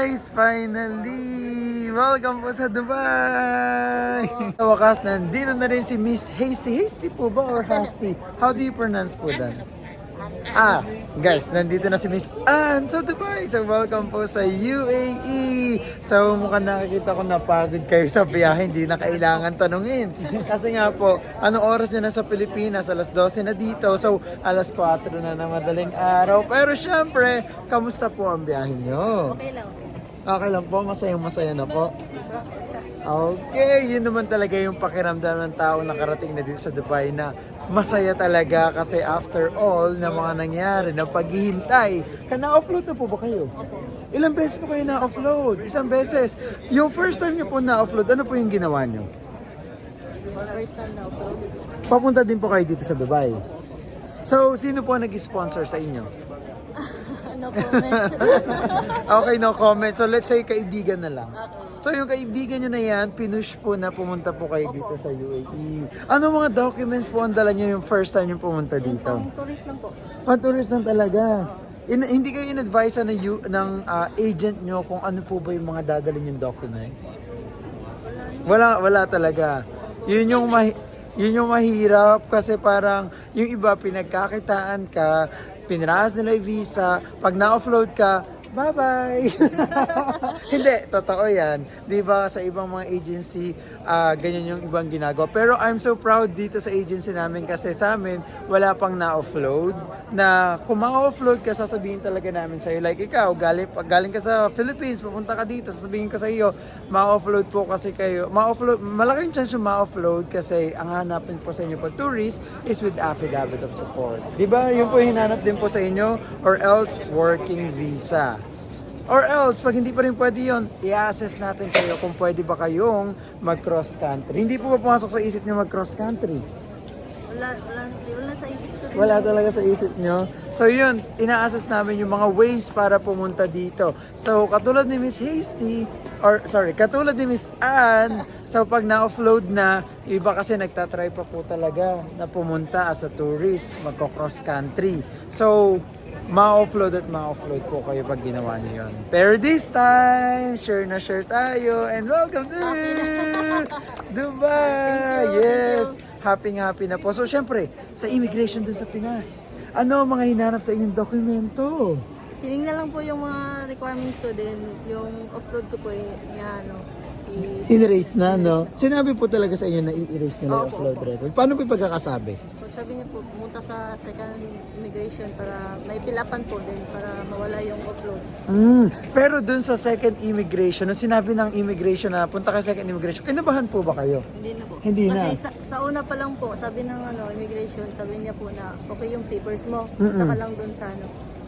guys! Finally! Welcome po sa Dubai! Sa wakas, nandito na rin si Miss Hasty. Hasty po ba or Hasty? How do you pronounce po that? Guys, nandito na si Miss Ann sa Dubai. So, welcome po sa UAE. So, mukhang nakikita ko napagod kayo sa biyahe. Hindi na kailangan tanungin. Kasi nga po, anong oras nyo na sa Pilipinas? Alas 12 na dito. So, alas 4 na ng madaling araw. Pero syempre, kamusta po ang biyahe nyo? Okay lang. Okay lang po, masayang-masaya na po. Okay, yun naman talaga yung pakiramdam ng tao nakarating na dito sa Dubai na masaya talaga kasi after all na mga nangyari na paghihintay. Na-offload na po ba kayo? Ilang beses po kayo na-offload? Isang beses. Yung first time nyo po na-offload, ano po yung ginawa nyo? First time na upload. Papunta din po kayo dito sa Dubai. So, sino po nag-sponsor sa inyo? No comment. Okay, no comment. So, let's say kaibigan na lang. Okay. So, yung kaibigan nyo na yan, pinush po na pumunta po kayo dito sa UAE. Ano mga documents po ang dala nyo yung first time nyo pumunta dito? Pang tourist lang po. Pan-tourist lang talaga. Hindi kayo in-advise ng agent nyo kung ano po ba yung mga dadalhin yung documents? Wala talaga. Yun yung mahirap kasi parang yung iba pinagkakitaan ka, piniraas nila yung visa, pag na-offload ka, bye-bye! Hindi, totoo yan. Di ba sa ibang mga agency, ganyan yung ibang ginagawa. Pero I'm so proud dito sa agency namin kasi sa amin, wala pang na-offload. Na kung ma-offload ka, sasabihin talaga namin sa'yo. Like ikaw, galing ka sa Philippines, pupunta ka dito, sasabihin ko sa iyo, ma-offload po kasi kayo. Malaking chance yung ma-offload kasi ang hanapin po sa inyo pag tourist is with affidavit of support. Di ba? Yung po yung hinanap din po sa inyo or else working visa. Or else, pag hindi pa rin pwede yun, i-assess natin kayo kung pwede ba kayong mag-cross country. Hindi po ba pumasok sa isip nyo mag-cross country? Wala sa isip ko. Wala talaga sa isip nyo. So yun, ina-assess namin yung mga ways para pumunta dito. So katulad ni Miss Hasty, katulad ni Miss Ann, so pag na-offload na, iba kasi nagtatry pa po talaga na pumunta as a tourist, magko-cross country. So, ma-offload po kayo pag ginawa niyo yun. Pero this time, share na share tayo and welcome to Dubai! Yes! Happy na po. So, syempre, sa immigration dun sa Pinas, ano ang mga hinanap sa inyong dokumento? Tinignan lang po yung mga requirements ko din. Yung upload ko po In-erase na, no? Sinabi po talaga sa inyo na i-erase nila yung Opo, upload opo. record. Paano po yung pagkakasabi? Sabi niya po, pumunta sa second immigration para may pilapan po din para mawala yung upload. Pero dun sa second immigration, nung sinabi ng immigration na punta kayo sa second immigration, kinabahan po ba kayo? Hindi na po. Hindi na. Kasi sa una pa lang po, sabi ng immigration, sabi niya po na okay yung papers mo. Punta ka lang dun sa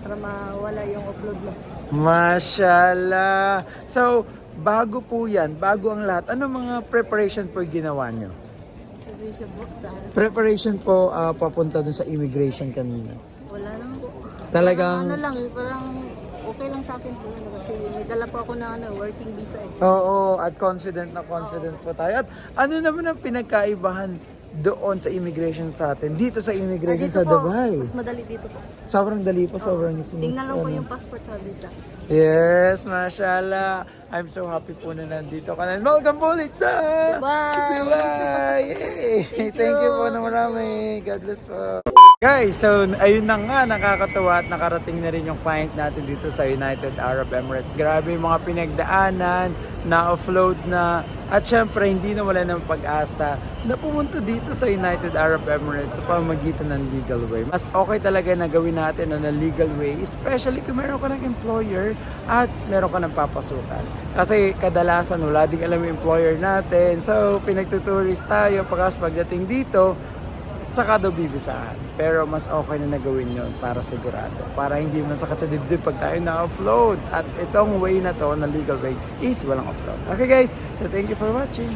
para mawala yung upload mo. Mashallah! So, bago po yan, bago ang lahat, ano mga preparation po ginawa nyo? Immigration po sa Preparation po papunta dun sa immigration kanina. wala naman po. Talagang... Parang okay lang sa akin po kasi may dala po ako na working visa eh. Oo, at confident po tayo. At ano naman ang pinagkaibahan doon sa immigration sa atin, dito sa immigration Dito sa po, Dubai? mas madali dito po. Sobrang dali po, sobrang smooth. Tingnan lang po yung passport sa visa. Yes, mashallah. I'm so happy po na nandito ka na. Welcome po ulit sa Dubai! Yay! Thank you po na marami. God bless po. Guys, so ayun na nga, nakakatawa at nakarating na rin yung client natin dito sa United Arab Emirates. Grabe yung mga pinagdaanan, na-offload na, at syempre hindi na wala ng pag-asa na pumunta dito sa United Arab Emirates sa pamamagitan ng legal way. Mas okay talaga na gawin natin na legal way, especially kung meron ka ng employer at meron ka ng papasukan. Kasi kadalasan wala din alam yung employer natin. So pinagtuturist tayo pagdating dito, saka daw bibisahan. Pero mas okay na nagawin yon para sigurado. Para hindi masakit sa dibdib pag tayo na-offload. At itong way na to, na legal way, is walang offload. Okay guys, so thank you for watching.